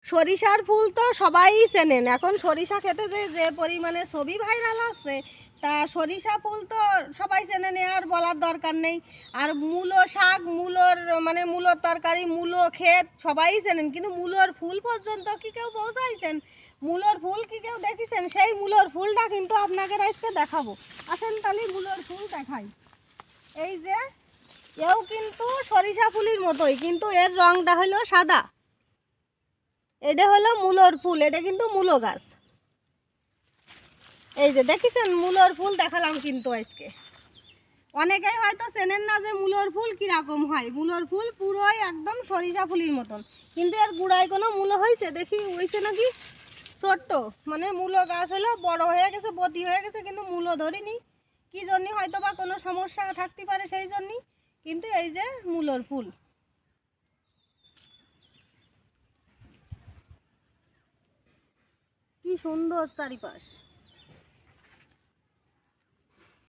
সরিষার ফুল তো সবাই চেনেন। এখন সরিষা খেতে যে যে পরিমাণে ছবি ভাইরাল হচ্ছে, তা সরিষা ফুল তো সবাই চেনেন, আর বলার দরকার নেই। আর মূলো শাক, মূলোর মানে মূলোর তরকারি, মূলো ক্ষেত সবাই চেনেন, কিন্তু মূলোর ফুল পর্যন্ত কি কেউ পৌঁছাইছেন? মূলোর ফুল কি কেউ দেখেছেন? সেই মূলোর ফুলটা কিন্তু আপনাকে আজকে দেখাবো। আসেন তাহলে মূলোর ফুল দেখাই। এই যে এও কিন্তু সরিষা ফুলের মতোই, কিন্তু এর রংটা হলো সাদা। এটা হলো মূলোর ফুল, এটা কিন্তু মূলো গাছ। এই যে দেখেছেন মূলোর ফুল দেখালাম কিন্তু আজকে। অনেকেই হয়তো চেনেন না যে মূলোর ফুল কিরকম হয়। মূলোর ফুল পুরোই একদম সরিষা ফুলের মতন, কিন্তু এর গুড়ায় কোনো মূলো হয়েছে দেখি হয়েছে নাকি ছোট্ট, মানে মূলো গাছ হলো বড় হয়ে গেছে, বতি হয়ে গেছে, কিন্তু মূলো ধরিনি কি জন্য, হয়তো বা কোনো সমস্যা থাকতে পারে সেই জন্যই। কিন্তু এই যে মূলোর ফুল, কি সুন্দর চারিপাশ।